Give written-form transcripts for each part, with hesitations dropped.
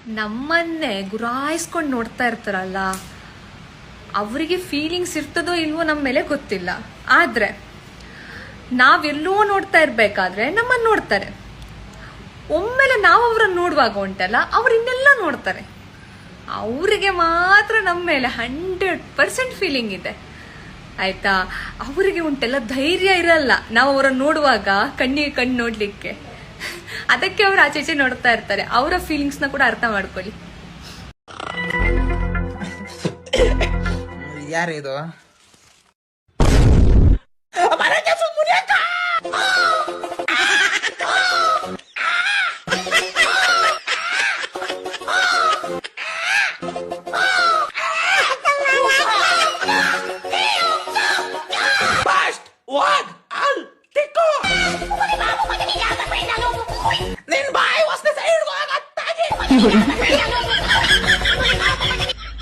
ನಮ್ಮನ್ನೇ ಗುರಾಯಿಸ್ಕೊಂಡು ನೋಡ್ತಾ ಇರ್ತಾರಲ್ಲ, ಅವರಿಗೆ ಫೀಲಿಂಗ್ಸ್ ಇರ್ತದೋ ಇಲ್ವೋ ನಮ್ಮ ಮೇಲೆ ಗೊತ್ತಿಲ್ಲ. ಆದರೆ ನಾವೆಲ್ಲೋ ನೋಡ್ತಾ ಇರಬೇಕಾದ್ರೆ ನಮ್ಮನ್ನು ನೋಡ್ತಾರೆ. ಒಮ್ಮೆಲೆ ನಾವು ಅವ್ರನ್ನ ನೋಡುವಾಗ ಉಂಟಲ್ಲ, ಅವ್ರು ಇನ್ನೆಲ್ಲ ನೋಡ್ತಾರೆ. ಅವರಿಗೆ ಮಾತ್ರ ನಮ್ಮ ಮೇಲೆ 100% ಫೀಲಿಂಗ್ ಇದೆ ಆಯ್ತಾ. ಅವರಿಗೆ ಉಂಟೆಲ್ಲ ಧೈರ್ಯ ಇರಲ್ಲ ನಾವು ಅವರನ್ನು ನೋಡುವಾಗ ಕಣ್ಣಿಗೆ ಕಣ್ಣು ನೋಡ್ಲಿಕ್ಕೆ. ಅದಕ್ಕೆ ಅವ್ರು ಆಚೆ ನೋಡ್ತಾ ಇರ್ತಾರೆ. ಅವರ ಫೀಲಿಂಗ್ಸ್ನ ಕೂಡ ಅರ್ಥ ಮಾಡ್ಕೊಳ್ಳಿ. ಯಾರಿದು?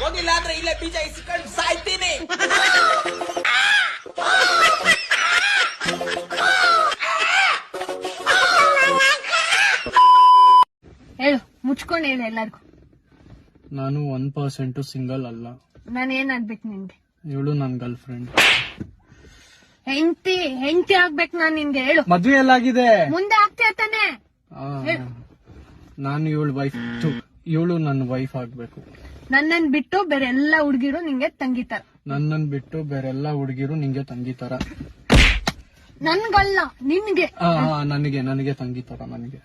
ಹೋಗಿಲ್ಲ ಅಂದ್ರೆ ಇಲ್ಲೇ ಬೀಜ ಇಸ್ಕೊಂಡು ಸಾಯ್ತೀನಿ. ಹೇಳು, ಮುಚ್ಕೊಂಡು ಹೇಳು ಎಲ್ಲರಿಗೂ. ನಾನು 1% ಸಿಂಗಲ್ ಅಲ್ಲ. ನಾನು ಏನಾಗ್ಬೇಕು ನಿನ್ಗೆ? ಇವಳು ನನ್ ಗರ್ಲ್ ಫ್ರೆಂಡ್. ಹೆಂಡತಿ ಆಗ್ಬೇಕು ನಾನು ನಿನ್ಗೆ. ಹೇಳು, ಮದ್ವೆ ಎಲ್ಲಾಗಿದೆ? ಮುಂದೆ ಆಗ್ತೀಯ ತಾನೆ? ನಾನು ಇವಳು ವೈಫ್, ಇವಳು ನನ್ನ ವೈಫ್ ಆಗ್ಬೇಕು. ನನ್ನನ್ ಬಿಟ್ಟು ಬೇರೆ ಎಲ್ಲಾ ಹುಡುಗಿರು ನಿಂಗೆ ತಂಗಿತಾರ. ನನ್ನನ್ ಬಿಟ್ಟು ಬೇರೆಲ್ಲಾ ಹುಡುಗಿರು ನಿಂಗೆ ತಂಗಿತಾರ. ನನ್ಗಲ್ಲ, ನಿನ್ಗೆ. ನನಗೆ ತಂಗಿತಾರ. ನನಗೆ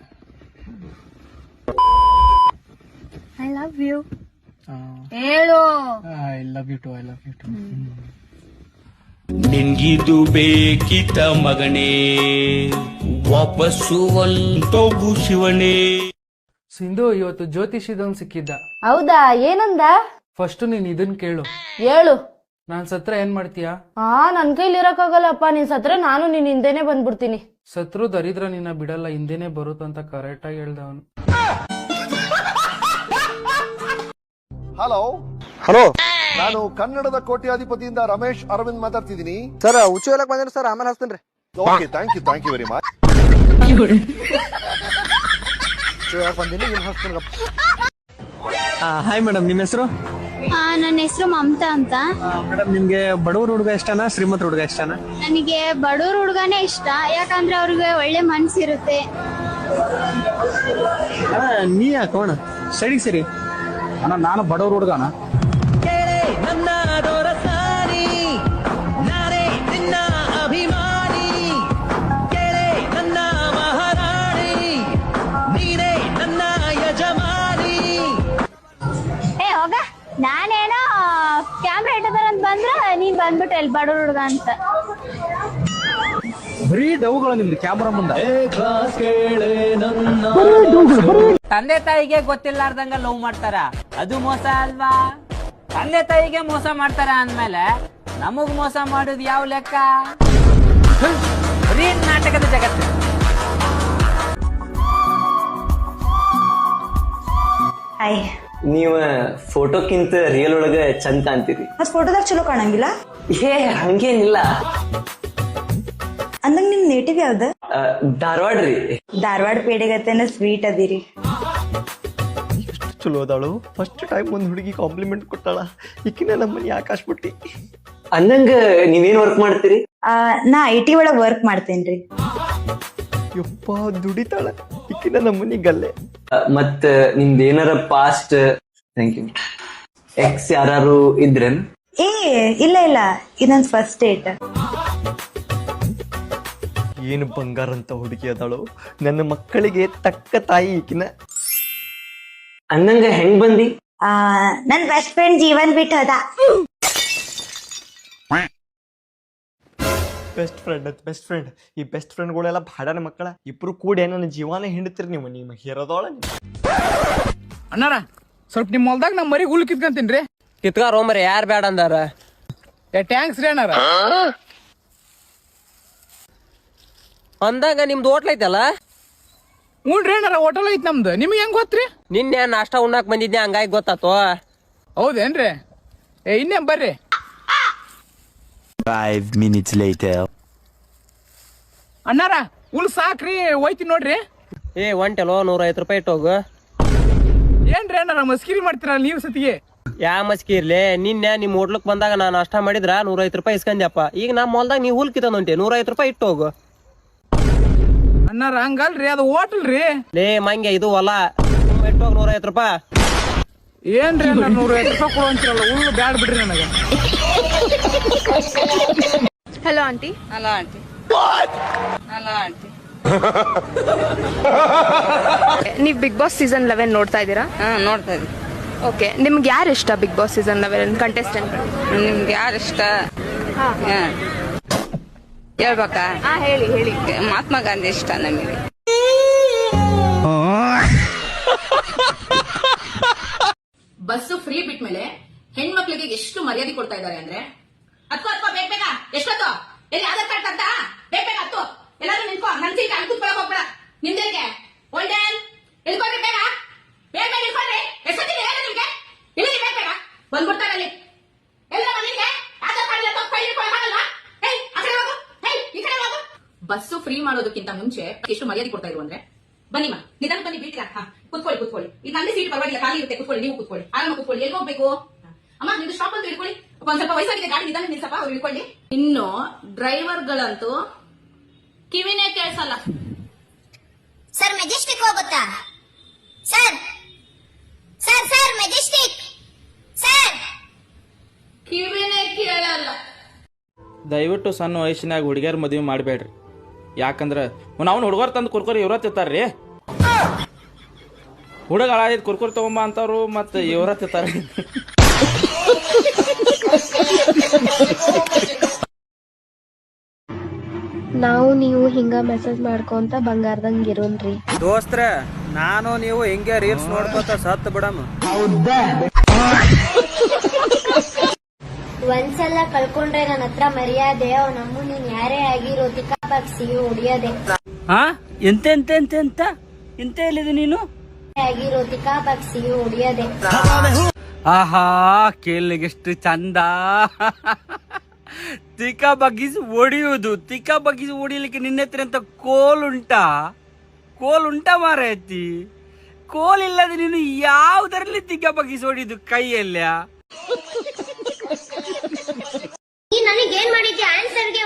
ಐ ಲವ್ ಯು ಹೇಳು. I love you too. ನಿನ್ಗಿದು ಬೇಕಿತ ಮಗನೇ, ವಾಪಸ್ಸು ಒಂಟೋಗು ಶಿವನೇ. ಸಿಂಧು, ಇವತ್ತು ಜ್ಯೋತಿಷಿದೊಂದು ಸಿಕ್ಕಿದ್ದ. ಹೌದಾ? ಏನಂದ? ಫಸ್ಟ್ ನೀನ್ ಇದನ್ ಕೇಳು. ಹೇಳು. ನಾನ್ ಸತ್ರ ಏನ್ ಮಾಡ್ತೀಯಾ? ನನ್ ಕೈಲಿ ಇರಕ್ಕಾಗಲ್ಲಪ್ಪ. ನೀನ್ ಸತ್ರೆ ನಾನು ನಿನ್ ಹಿಂದೆನೆ ಬಂದ್ಬಿಡ್ತೀನಿ. ಸತ್ರು ದರಿದ್ರ ನಿನ್ನ ಬಿಡಲ್ಲ, ಹಿಂದೆನೆ ಬರುತ್ತಂತ ಕರೆಕ್ಟ್ ಆಗಿ ಹೇಳ್ದವನು. ಹಲೋ ಹಲೋ, ನಾನು ಕನ್ನಡದ ಕೋಟ್ಯಾಧಿಪತಿಯಿಂದ ರಮೇಶ್ ಅರವಿಂದ್ ಮಾತಾಡ್ತಿದ್ದೀನಿ ಸರ್. ಹುಚ್ಚು ಹೇಳಕ್ ಬಂದೇನೆ ಸರ್, ಆಮೇಲೆ ಹಚ್ತೇನ್ರಿ. Okay, thank you very much. ಬಂದಿನಿ, ಹಾಯ್ ಮೇಡಮ್, ನಿಮ್ಮ ಹೆಸರು? ನನ್ನ ಹೆಸರು ಮಮತಾ ಅಂತ. ಮೇಡಮ್, ನಿಮ್ಗೆ ಬಡವ್ರ ಹುಡುಗ ಇಷ್ಟನಾ ಶ್ರೀಮಂತ ಹುಡುಗ ಇಷ್ಟನಾ? ನನಗೆ ಬಡವ್ರ ಹುಡುಗನೇ ಇಷ್ಟ, ಯಾಕಂದ್ರೆ ಅವ್ರಿಗೆ ಒಳ್ಳೆ ಮನ್ಸಿರುತ್ತೆ. ನೀ ಯಾಕೋಣ ಸೈಡಿಗೆ ಸರಿ ಅಣ್ಣ, ನಾನು ಬಡವ್ರ ಹುಡುಗನ. ನಾನೇನೋ ಕ್ಯಾಮ್ರಾ ಇಟ್ಟದಾರಂತ ಬಂದ್ರ ನೀನ್ ಬಂದ್ಬಿಟ್ಟು ಎಲ್ಲಿ ಬಡವ್ರ ಹುಡುಗ ಅಂತ. ಬರೀ ಡೌಗಳು ನಿಮ್ದು ಕ್ಯಾಮ್ರಾ ಮುಂದೆ. ತಂದೆ ತಾಯಿಗೆ ಗೊತ್ತಿಲ್ಲಾರ್ದಂಗ ಲವ್ ಮಾಡ್ತಾರ, ಅದು ಮೋಸ ಅಲ್ವಾ? ತಂದೆ ತಾಯಿಗೆ ಮೋಸ ಮಾಡ್ತಾರ ಅಂದ್ಮೇಲೆ ನಮಗ್ ಮೋಸ ಮಾಡೋದು ಯಾವ ಲೆಕ್ಕ? ಬರೀ ನಾಟಕದ ಜಗತ್ತು. ನೀವ ಫೋಟೋಕ್ಕಿಂತ ರಿಯಲ್ ಒಳಗ ಚಂದ ಕಾಣ್ತೀರಿ. ಮತ್ ಫೋಟೋದಾಗ ಚಲೋ ಕಾಣಂಗಿಲ್ಲ? ಏ ಹಂಗೇನಿಲ್ಲ. ಅಂದಂಗ ನಿಮ್ ನೇಟಿವ್ ಯಾವ್ದ? ಧಾರವಾಡ ರೀ. ಧಾರವಾಡ ಪೇಡೆಗತ್ತೇನ ಸ್ವೀಟ್ ಅದಿರಿ. ಎಷ್ಟು ಚಲೋ ಅದಾಳು. ಫಸ್ಟ್ ಟೈಮ್ ಒಂದ್ ಹುಡುಗಿ ಕಾಂಪ್ಲಿಮೆಂಟ್ ಕೊಟ್ಟಾಳ. ಈಕಿನ ನಮ್ಮನಿ ಆಕಾಶ್ ಬಿಟ್ಟಿ. ಅಂದಂಗ ನೀವೇನ್ ವರ್ಕ್ ಮಾಡ್ತೀರಿ? ನಾ IT ಒಳಗ್ ವರ್ಕ್ ಮಾಡ್ತೇನ್ರಿ. ಯಪ್ಪ, ದುಡಿತಾಳ. ಈಕಿನ ನಮ್ಮನಿ ಗಲ್ಲೆ. ಮತ್ತ ನಿಮ್ದ ಏನಾರ ಪಾಸ್ಟ್ ಥ್ಯಾಂಕ್ ಯು ಎಕ್ಸ್ ಯಾರು ಇದ್ರೇನ್? ಇಲ್ಲ ಇದೊಂದ್ ಫಸ್ಟ್ ಡೇಟ್. ಏನು ಬಂಗಾರ ಅಂತ ಹುಡುಗಿ ಅದಾಳು. ನನ್ನ ಮಕ್ಕಳಿಗೆ ತಕ್ಕ ತಾಯಿ ಈಕಿನ. ಅಂದಂಗ ಹೆಂಗ್ ಬಂದಿ? ನನ್ ಬೆಸ್ಟ್ ಫ್ರೆಂಡ್ ಜೀವನ್ ಬಿಟ್ಟು ಹೋದ. ಬೆಸ್ಟ್ ಫ್ರೆಂಡ್ ಈ ಬೆಸ್ಟ್ ಫ್ರೆಂಡ್ಗಳೆಲ್ಲ ಭಾಡನ ಮಕ್ಕಳ. ಇಬ್ರು ಕೂಡಿ ನನ್ನ ಜೀವನ ಹಿಂಡ್ತೀರಿ ನೀವು. ನಿಮ್ಮ ಹೇರೋದೋಳ ಅಣ್ಣಾರ, ಸ್ವಲ್ಪ ನಿಮ್ ಹೊಲ್ದಾಗ ನಮ್ ಮರಿ ಹುಲ್ ಕಿತ್ಕೊಂತೀನ್ರಿ. ಕಿತ್ಕಾರೋ ಮರಿ, ಯಾರು ಬೇಡ ಅಂದಾರ? ಟ್ಯಾಂಕ್ಸ್ ರೀ ಅಣ್ಣಾರ. ಅಂದಾಗ ನಿಮ್ದು ಹೋಟ್ಲ್ ಐತಲ್ಲ? ಹ್ಞೂನ್ರಿ ಅಣ್ಣಾರ, ಹೋಟೆಲ್ ಐತ್ ನಮ್ದು. ನಿಮ್ಗೆ ಹೆಂಗ್ ಗೊತ್ತ್ರಿ? ನಿನ್ನೆ ನಾಷ್ಟ ಉಣ್ಣಾಕ್ ಬಂದಿದ್ದೆ, ಹಂಗಾಗಿ ಗೊತ್ತಾತು. ಹೌದೇನ್ರಿ? ಇನ್ನೇನ್ ಬರ್ರಿ. 5 minutes later. ಅಣ್ಣಾರ, ಹುಲ್ ಸಾಕ್ರಿ, ಹೋಯ್ತಿ ನೋಡ್ರಿ. ಒಂಟೆಲೋ 150 ರೂಪಾಯಿ ಇಟ್ಟೋಗು. ಏನ್ರಿ ಏನ್ರಿ ಅಣ್ಣಾರ ಮಸ್ಕಿರಿ ಮಾಡ್ತೀರಲ್ಲ ನೀವು ಸತಿಗೆ? ಯಾ ಮಸ್ಕಿ ಇರ್ಲಿ, ನಿನ್ನೆ ನಿಮ್ ಹೋಟ್ಲಕ್ ಬಂದಾಗ ನಾನು ನಾಷ್ಟ ಮಾಡಿದ್ರ 150 ರೂಪಾಯಿ ಇಸ್ಕೊಂಡ್ಯಪ್ಪ. ಈಗ ನಮ್ಮ ಹೊಲ್ದಾಗ ನೀವು ಹುಲ್ ಕಿತ್ತೊಂಟಿ 150 ರೂಪಾಯಿ ಇಟ್ಟು ಹೋಗು. ಅಣ್ಣಾರ ಹಂಗಲ್ರಿ, ಅದು ಹೋಟೆಲ್ ರೀ. ಲೇ ಮಂಗೆ, ಇದು ಹೊಲ, ಇಟ್ಟು ಹೋಗಿ 150 ರೂಪಾಯಿ. ಏನ್ರಿ ಅಣ್ಣ 150 ರೂಪಾಯಿ ಕೊಡು ಅಂತೀರಲ್ಲ, ಹುಲ್ಲು ಬ್ಯಾಡ್ ಬಿಡ್ರಿ ನನಗೆ. Hello aunty. Hello aunty. Hello aunty. ನೀವು ಬಿಗ್ ಬಾಸ್ ಸೀಸನ್ 11 ನೋಡ್ತಾ ಇದ್ದೀರಾ? ನೋಡ್ತಾ ಇದ್ದೀವಿ. ಓಕೆ, ನಿಮ್ಗೆ ಯಾರು ಇಷ್ಟ ಬಿಗ್ ಬಾಸ್ ಸೀಸನ್ 11 ಕಂಟೆಸ್ಟೆಂಟ್? ನಿಮ್ಗೆ ಯಾರು ಇಷ್ಟ ಹೇಳ್ಬೇಕಾ? ಹೇಳಿ ಹೇಳಿ. ಮಹಾತ್ಮ ಗಾಂಧಿ ಇಷ್ಟ ನಮಗೆ. ಬಸ್ಸು ಫ್ರೀ ಬಿಟ್ಮೇಲೆ ಹೆಣ್ಮಕ್ಳಿಗೆ ಎಷ್ಟು ಮರ್ಯಾದೆ ಕೊಡ್ತಾ ಇದ್ದಾರೆ ಅಂದ್ರೆ, ಹತ್ತು ಬೇಗ ಎಷ್ಟೊತ್ತು ಎಲ್ಲಿ ಆಧಾರ್ ಕಾರ್ಡ್ ಅಂತ ಬೇಗ ಹತ್ತು, ಎಲ್ಲಾದ್ರೂ ನಿಂತ್ಕೋ, ನನ್ ಸೀಟ್ ಅಲ್ಲಿ ಕುತ್ಕೊಳಕ್ ಹೋಗ್ಬೇಡ. ನಿಮ್ದೇಗೆ ಓಲ್ಡನ್ ಇಳ್ಕೊಳ್ರಿ, ಬೇಗ ಬೇಗ ಬೇಗ ಇಳ್ಕೊಳ್ರಿ. ಎಷ್ಟೊತ್ತಿಗೆ ಹೇಳಿ ನಿಮ್ಗೆ ಇಲ್ಲಿ ಬೇಗ ಬೇಗ ಬಂದ್ಬಿಡ್ತಾರೆ ಅಲ್ಲಿ ಎಲ್ಲ ಮನೆಗೆ ಆಧಾರ್ ಕಾರ್ಡ್ ಎಲ್ಲ ಕೈ ಹಿಡ್ಕೊಳಕ್ಕಾಗಲ್ವಾ? ಹೇಯ್ ಆ ಕಡೆ ಹೋಗು, ಹೇಯ್ ಈ ಕಡೆ ಹೋಗು. ಬಸ್ಸು ಫ್ರೀ ಮಾಡೋದಕ್ಕಿಂತ ಮುಂಚೆ ಎಷ್ಟು ಮರ್ಯಾದೆ ಕೊಡ್ತಾ ಇದ್ರು ಅಂದ್ರೆ, ಬನ್ನಿಮ್ಮ ನಿಧಾನ ಬನ್ನಿ, ಬೀಟ್ಲ ಕುತ್ಕೊಳ್ಳಿ. ಈಗ ನಂದೇ ಸೀಟ್ ಪರವಾಗಿಲ್ಲ, ಖಾಲಿ ಇರುತ್ತೆ, ಕುತ್ಕೊಳ್ಳಿ, ನೀವು ಕುತ್ಕೊಳ್ಳಿ, ಆರಾಮ ಕುತ್ಕೊಳ್ಳಿ. ಎಲ್ಲಿ ಹೋಗ್ಬೇಕು ಅಮ್ಮ? ನಿಮ್ದು ಸ್ಟಾಪ್ ಅಂತ ಹಿಡ್ಕೊಳ್ಳಿ, ಒಂದ್ ಸ್ವಲ್ಪ ವಯಸ್ಸಾಗಿದೆ, ಗಾಡಿ ನಿಧಾನ ನಿಲ್ಸಪ್ಪ, ಅವ್ರು ಹಿಡ್ಕೊಳ್ಳಿ. ಇನ್ನು ಡ್ರೈವರ್ಗಳಂತೂ ಕಿವಿನೇ ಕೇಳಿಸಲ್ಲ. ಸರ್ ಮೆಜೆಸ್ಟಿಕ್ ಹೋಗುತ್ತಾ? Sir sir sir Majestic sir ಕಿವಿನೇ ಕೇಳಲ್ಲ. ದಯವಿಟ್ಟು ಸಣ್ಣ ವಯಸ್ಸಿನಾಗ ಹುಡುಗಿಯರ್ ಮದುವೆ ಮಾಡಬೇಡ್ರಿ. ಯಾಕಂದ್ರೆ ನಾವು ಹುಡುಗರು ತಂದು ಕುರ್ಕುರಿ ಇವ್ರ ತಿಂತಾರ್ರಿ. ಹುಡುಗ ಹಾಳಾಯ್ತು ಕುರ್ಕುರಿ ತಗೊಂಬ ಅಂತವ್ರು, ಮತ್ತೆ ಇವ್ರ ತಿಂತಾರ. ನಾವು ನೀವು ಹಿಂಗ ಮೆಸೇಜ್ ಮಾಡ್ಕೊಂತ ಬಂಗಾರದಂಗ ಇರೋನ್ರಿ. ದೋಸ್ತ್ರ, ನಾನು ನೀವು ಹಿಂಗೆ ರೀಲ್ಸ್ ನೋಡ್ಕೊತ ಸತ್ ಬಿಡಮ್. ಒಂದ್ಸಲ ಕಳ್ಕೊಂಡ್ರೆ ನನ್ನ ಹತ್ರ ಮರ್ಯಾದೆ ನಮ್ಮ ನೀನ್ ಯಾರೇ ಆಗಿರೋ ತಿಕ್ಕಾಪಕ್ಸಿ ಹೊಡಿಯೋದೆ. ಎಂತ ಹೇಳಿದೆ ನೀನು? ಆಗಿರೋ ತಿಕ್ಕಾಪಕ್ಸಿ ಹೊಡಿಯೋದೆ. ಆಹಾ, ಕೇಳಿಗೆಷ್ಟು ಚಂದ. ತಿಕ್ಕ ಬಗ್ಗಿಸಿ ಹೊಡಿಯುವುದು. ತಿಕ್ಕ ಬಗ್ಗಿಸಿ ಹೊಡಿಲಿಕ್ಕೆ ನಿನ್ನ ಹತ್ರ ಅಂತ ಕೋಲ್ ಉಂಟಾ ಮಾರೈತಿ? ಕೋಲ್ ಇಲ್ಲದೆ ನೀನು ಯಾವ್ದರಲ್ಲಿ ತಿಕ್ಕ ಬಗ್ಗಿಸಿ ಹೊಡಿಯುದು? ಕೈಯಲ್ಲ. ನೀ ನನಗೇನ್ ಮಾಡಿದ್ಯಾ? ಆನ್ಸರ್ಗೆ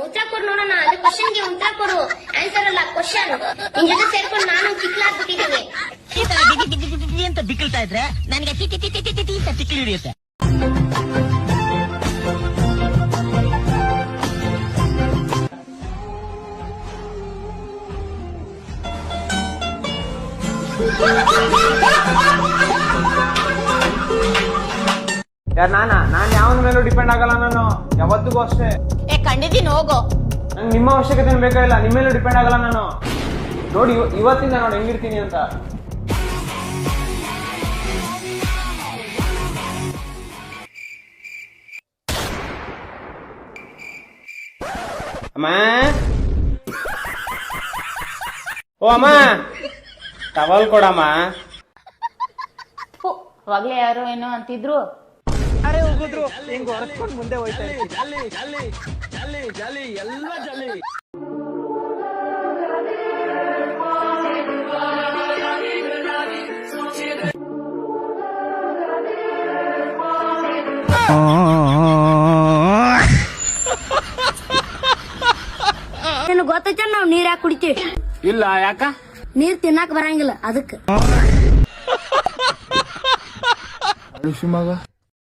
ಉತ್ತರ ಕೊಡು ನೋಡೋಣ. ಅದು ಕ್ವಶನ್ಗೆ ಉತ್ತರ ಕೊಡು, ಆನ್ಸರ್ ಅಲ್ಲ ಕ್ವಶನ್. ನಿನ್ ಜೊತೆ ಸೇರ್ಕೊಂಡು ನಾನು ಕಿಕ್ಲಾಗ್ಬಿಟ್ಟಿದ್ದೀನಿ ಅಂತ ಬಿಕ್ಕಳ್ತಾ ಇದ್ರೆ ನನಗೆ ತಿಕ್ಲಿ ಹಿಡಿಯುತ್ತೆ. ನಾನ್ ಯಾವನ ಮೇಲೂ ಡಿಪೆಂಡ್ ಆಗಲ್ಲ. ನಾನು ಯಾವತ್ತಿಗೂ ಅಷ್ಟೇ. ಖಂಡಿತೀನಿ, ಹೋಗೋ. ನಂಗೆ ನಿಮ್ಮ ಅವಶ್ಯಕತೆ ಬೇಕಾಗಿಲ್ಲ, ನಿಮ್ಮ ಮೇಲೂ ಡಿಪೆಂಡ್ ಆಗಲ್ಲ ನಾನು. ನೋಡಿ ಇವತ್ತಿಂದ ನೋಡಿ ಹೆಂಗಿರ್ತೀನಿ ಅಂತ. ಅಮ್ಮ, ಓ ಅಮ್ಮ, ಟವಲ್ ಕೊಡಮ್ಮ. ಅವಾಗ್ಲೇ ಯಾರು ಏನೋ ಅಂತಿದ್ರು. ಅರೆ ಹೋಗುದ್ರು ಹಿಂಗ ಹೊರಸ್ಕೊಂಡು ಮುಂದೆ ಹೋಯ್ತಾ ಇರ್ತೀನಿ. ಎಲ್ಲ ಜಲ್ಲಿ. ನಿನಗೆ ಗೊತ್ತೈತೆ ನಾವ್ ನೀರ್ ಯಾಕೆ ಕುಡಿತೀವಿ? ಇಲ್ಲ, ಯಾಕ? ನೀರ್ ತಿನ್ನಾಕ ಬರಂಗಿಲ್ಲ ಅದಕ್ಕೆ.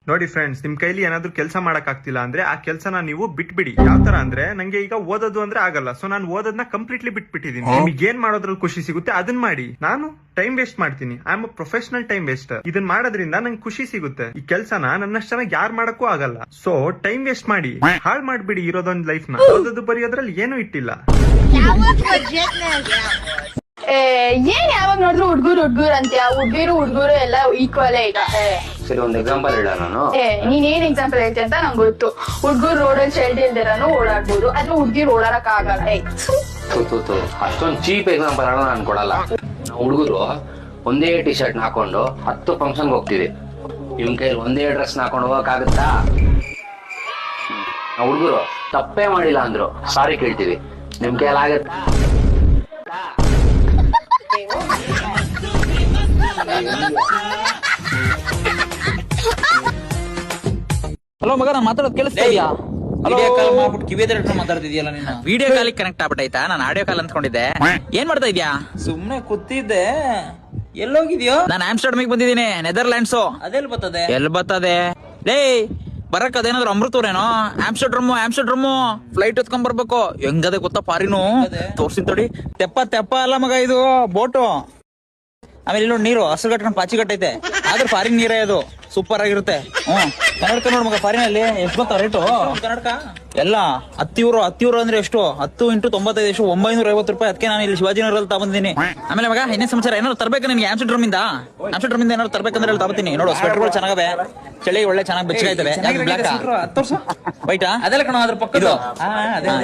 ನೋಡಿ ಫ್ರೆಂಡ್ಸ್, ನಿಮ್ ಕೈಲಿ ಏನಾದ್ರು ಕೆಲಸ ಮಾಡಕ್ ಆಗ್ತಿಲ್ಲ ಅಂದ್ರೆ ಆ ಕೆಲಸನ ನೀವು ಬಿಟ್ಬಿಡಿ. ಯಾವ ತರ ಅಂದ್ರೆ, ನಂಗೆ ಈಗ ಓದೋದು ಅಂದ್ರೆ ಆಗಲ್ಲ, ಸೊ ನಾನು ಓದೋದನ್ನ ಕಂಪ್ಲೀಟ್ಲಿ ಬಿಟ್ಬಿಟ್ಟಿದೀನಿ. ನಿಮ್ಗೆ ಏನ್ ಮಾಡೋದ್ರಲ್ಲಿ ಖುಷಿ ಸಿಗುತ್ತೆ ಅದನ್ನ ಮಾಡಿ. ನಾನು ಟೈಮ್ ವೇಸ್ಟ್ ಮಾಡ್ತೀನಿ, I am a professional time waster. ಇದನ್ನ ಮಾಡೋದ್ರಿಂದ ನಂಗೆ ಖುಷಿ ಸಿಗುತ್ತೆ. ಈ ಕೆಲಸನ ನನ್ನಷ್ಟು ಚೆನ್ನಾಗಿ ಯಾರು ಮಾಡಕ್ಕೂ ಆಗಲ್ಲ. ಸೊ ಟೈಮ್ ವೇಸ್ಟ್ ಮಾಡಿ ಹಾಳು ಮಾಡ್ಬಿಡಿ ಇರೋದೊಂದ್ ಲೈಫ್ ನ. ಓದೋದು ಬರೆಯೋದ್ರಲ್ಲಿ ಏನೂ ಇಟ್ಟಿಲ್ಲ. ಏನ್ ಯಾವಾಗ ನೋಡಿದ್ರು ಹುಡ್ಗುರು ಅಂತ್ಯ? ಹುಡ್ಗಿರು ಎಲ್ಲ ಈಕ್ವಲ್ ಈಗ. ಸರಿ, ಒಂದು ಎಕ್ಸಾಂಪಲ್ ಹೇಳ ನಾನು. ನೀನ್ ಏನ್ ಎಕ್ಸಾಂಪಲ್ ಹೇಳ್ತಿ ಅಂತ ನಂಗೆ ಗೊತ್ತು. ಹುಡ್ಗುರು ರೋಡಲ್ಲಿ ಶೆಲ್ಟ್ ಇಲ್ದಿರಾನು ಓಡಾಡ್ಬೋದು, ಆದ್ರೆ ಹುಡ್ಗಿರು ಓಡಾಡಕ್ ಆಗಲ್ಲ. ಅಷ್ಟೊಂದು ಚೀಪ್ ಎಕ್ಸಾಂಪಲ್ ಹೇಳೋ ನಾನು ಕೊಡಲ್ಲ. ಹುಡುಗರು ಒಂದೇ ಟಿ ಶರ್ಟ್ ಹಾಕೊಂಡು 10 ಫಂಕ್ಷನ್ ಹೋಗ್ತಿವಿ. ನಿಮ್ ಕೈಲಿ ಒಂದೇ ಡ್ರೆಸ್ ಹಾಕೊಂಡು ಹೋಗಕ್ಕಾಗತ್ತಾ? ಹುಡುಗರು ತಪ್ಪೇ ಮಾಡಿಲ್ಲ ಅಂದ್ರು ಸಾರಿ ಕೇಳ್ತೀವಿ. ನಿಮ್ ಕೈಲಿ ಆಗತ್ತಾ? ಹಲೋ ಮಗ ನಾನು ಮಾತಾಡೋದು ಕೇಳಿಸ್ತಾ ಇದೆಯಾ? ವಿಡಿಯೋ ಕಾಲ್ ಮಾಡ್ಬಿಟ್ಟು ಕಿವಿ ಎದುರು ಮಾತಾಡ್ತಿದ್ಯಲ್ಲ ನೀನು. ವಿಡಿಯೋ ಕಾಲಿಗೆ ಕನೆಕ್ಟ್ ಆಗ್ಬಿಟ್ಟಾಯ್ತಾ? ನಾನು ಆಡಿಯೋ ಕಾಲ್ ಅಂದ್ಕೊಂಡಿದ್ದೆ. ಏನ್ ಮಾಡ್ತಾ ಇದ್ಯಾ? ಸುಮ್ನೆ ಕೂತಿದ್ದೆ. ಎಲ್ಲೋಗಿದ್ಯೋ? ನಾನು ಆಮ್ಸ್ಟರ್ಡಮಿಗೆ ಬಂದಿದ್ದೀನಿ, ನೆದರ್ಲ್ಯಾಂಡ್ಸು. ಅದೆಲ್ಲಿ ಬರ್ತದೆ? ಎಲ್ಲಿ ಬರ್ತದೆ ಲೇ? ಬರಕ್ ಅದೇನಾದ್ರು ಅಮೃತವ್ರೇನೋ? ಆಮ್ಸ್ಟರ್ಡ್ರಮ್ಮು ಫ್ಲೈಟ್ ಎತ್ಕೊಂಡ್ ಬರ್ಬೇಕು. ಹೆಂಗದೆ ಗೊತ್ತಾ ಪಾರಿನು? ತೋರ್ಸಿನ್ ತಡಿ. ತೆಪ್ಪ ಅಲ್ಲ ಮಗ, ಇದು ಬೋಟು. ಆಮೇಲೆ ಇಲ್ಲಿ ನೀರು ಹಸಿರು ಕಟ್ಕೊಂಡು ಪಾಚಿ ಕಟ್ಟೈತೆ, ಆದ್ರೆ ಫಾರಿನ್ ನೀರೇ ಅದು, ಸೂಪರ್ ಆಗಿರುತ್ತೆ. ಕನ್ನಡಕ ನೋಡ್ ಮಗ, ಫಾರಿನಲ್ಲಿ ಎಷ್ಟು ಗೊತ್ತಾ ರೇಟು? ಕನ್ನಡಕ ಎಲ್ಲ 10 ಯೂರೋ ಅಂದ್ರೆ ಎಷ್ಟು? 10 × 95 ಎಷ್ಟು? 950 ರೂಪಾಯಿ. ಅದಕ್ಕೆ ನಾನು ಇಲ್ಲಿ ಶಿವಾಜಿನಗರಲ್ಲಿ ತಗೊಂಡಿದ್ದೀನಿ. ಆಮೇಲೆ ಮಗ ಇನ್ನೇ ಸಮಾಚಾರ? ಏನಾದ್ರು ತರ್ಬೇಕು ನಿನ್ಗೆ ಆಮ್ಸ್ಟರ್ಡಮ್ ಇಂದ ಏನಾದ್ರು ತರ್ಬೇಕಂದ್ರೆ ಅಲ್ಲಿ ತಗೋತೀನಿ. ನೋಡು ಸ್ವೆಟರ್ಗಳು ಚೆನ್ನಾಗವೆ, ಚಳಿ ಒಳ್ಳೆ ಚೆನ್ನಾಗಿ ಬೆಚ್ಚಗಾಯ್ತವೆ. ವೈಟಾ? ಅದೆಲ್ಲ ಕಣ ಅದ್ರ ಪಕ್ಕದ್ದು.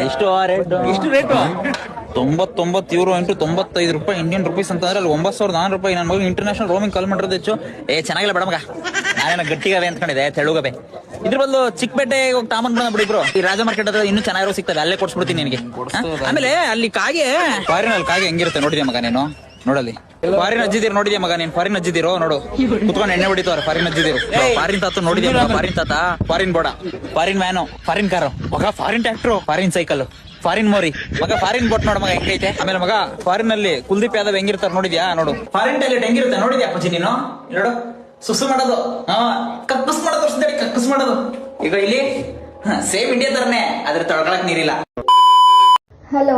ಎಷ್ಟು ರೇಟ್? ಎಷ್ಟು ರೇಟು? 99 ಯೂರೋ × 95 ರೂಪಾಯಿ ಇಂಡಿಯನ್ ರುಪೀಸ್ ಅಂತಂದ್ರೆ ಅಲ್ಲಿ 9400 ರೂಪಾಯಿ. ನನ್ನ ಮಗ ಇಂಟರ್ನ್ಯಾಷನಲ್ ರೋಮಿಂಗ್ ಕಾಲ್ ಮಾಡಿರೋದು ಹೆಚ್ಚು. ಚೆನ್ನಾಗಿಲ್ಲ ಬೇಡ ಮಗ, ನಾನೇನ ಗಟ್ಟಿಗವೆ ಅಂದ್ಕೊಂಡಿದ್ದೆ, ತೆಳುಗವೆ. ಇದ್ರ ಬದಲು ಚಿಕ್ಕಪೇಟೆಗೆ ಹೋಗಿ ತಾಮನ್ ಬಿಡಿ ಇಬ್ರು. ಈ ರಾಜ ಮಾರ್ಕೆಟ್ ಹತ್ರ ಇನ್ನೂ ಚೆನ್ನಾಗಿರೋ ಸಿಗ್ತದೆ, ಅಲ್ಲೇ ಕೊಡ್ಸ್ಬಿಡ್ತೀನಿ ನಿನಗೆ. ಆಮೇಲೆ ಅಲ್ಲಿ ಕಾಗೆ, ಫಾರಿನಲ್ಲಿ ಕಾಗೆ ಹೆಂಗಿರುತ್ತೆ ನೋಡಿದ್ಯಾ ಮಗ ನೀನು? ನೋಡಲ್ಲಿ ಫಾರಿನ್ ಅಜ್ಜಿದಿರು ನೋಡಿದ್ಯಾ ಮಗ ನೀನ್? ಫಾರಿನ್ ಅಜ್ಜಿದಿರೋ ನೋಡು, ಕುತ್ಕೊಂಡು ಎಣ್ಣೆ ಹೊಡಿತವ್ರೆ ಫಾರಿನ್ ಅಜ್ಜಿದಿರು. ಫಾರಿನ್ ತಾತ ನೋಡಿದ್ಯಾ ಮಗ? ಫಾರಿನ್ ತಾತ, ಫಾರಿನ್ ಬೋಡ, ಫಾರಿನ್ ವ್ಯಾನು, ಫಾರಿನ್ ಕಾರು ಮಗ, foreign tractor, foreign cycle, foreign ಮೋರಿ ಮಗ, ಫಾರಿನ್ ಬೋಟ್ ನೋಡ ಮಗ ಹೆಂಗೈತೆ. ಆಮೇಲೆ ಮಗ ಫಾರಿನ್ ಅಲ್ಲಿ ಕುಲ್ದೀಪ್ ಯಾದವ್ ಹೆಂಗಿರ್ತಾರ ನೋಡಿದ್ಯಾ? ನೋಡು ಫಾರಿನ್ ಟಾಯ್ಲೆಟ್ ಹೆಂಗಿರುತ್ತೆ ನೋಡಿದ್ಯಾ ಅಪ್ಪಾಜಿ ನೀನು? ನೋಡು ಸುಸು ಮಾಡೋದು, ಕಕ್ಕಸ್ ಮಾಡೋದು, ಕಕ್ಕಸ್ ಮಾಡೋದು. ಈಗ ಇಲ್ಲಿ ಸೇಮ್ ಇಂಡಿಯಾ ತರನೇ, ಅದ್ರ ತೊಳ್ಕೊಳಕ್ ನೀರಿಲ್ಲ. ಹಲೋ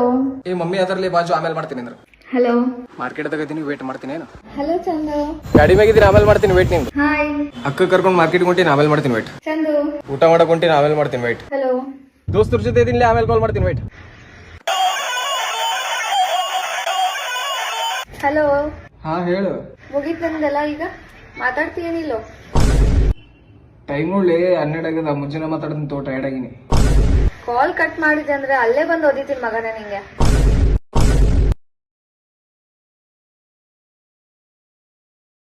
ಈ ಮಮ್ಮಿ ಅದರಲ್ಲಿ ಬಾಜು ಆಮೇಲೆ ಮಾಡ್ತೀನಿ ಅಂದ್ರೆ ಹಲೋ ಮಾರ್ಕೆಟ್ ತಗೋತೀನಿ, ವೇಟ್ ಮಾಡ್ತೀನಿ. ಏನು ಹಲೋ ಚಂದು. ಗಾಡಿ ಮ್ಯಾಗಿದ್ದೀನಿ, ಆಮೇಲೆ ಮಾಡ್ತೀನಿ ವೇಟ್. ನಿಮ್ದು ಹಾಯ್ ಅಕ್ಕ ಕರ್ಕೊಂಡು ಮಾರ್ಕೆಟ್ ಹೊಂಟೀನಿ, ಆಮೇಲೆ ಮಾಡ್ತೀನಿ ವೇಟ್. ಚಂದು. ಊಟ ಮಾಡಕ್ ಹೊಂಟೀನಿ, ಆಮೇಲೆ ಮಾಡ್ತೀನಿ ವೇಟ್. ಹಲೋ ದೋಸ್ತರ ಜೊತೆ ಇದೀನಿ, ಆಮೇಲೆ ಕಾಲ್ ಮಾಡ್ತೀನಿ ವೇಟ್. ಹಲೋ ಹಾ ಹೇಳು. ಮುಗೀತ್ ನಂದೆಲ್ಲ, ಈಗ ಮಾತಾಡ್ತೀಯೇನಿಲ್ಲೋ? ಟೈಮ್ ನೋಡ್ಲಿ 12 ಆಗದ, ಮುಂಚೆನೆ ಮಾತಾಡ್ತೀನಿ, ಟೈರ್ಡ್ ಆಗಿನಿ. ಕಾಲ್ ಕಟ್ ಮಾಡಿದೆ ಅಂದ್ರೆ ಅಲ್ಲೇ ಬಂದು ಓದಿತೀನಿ ಮಗನ ನಿಂಗೆ.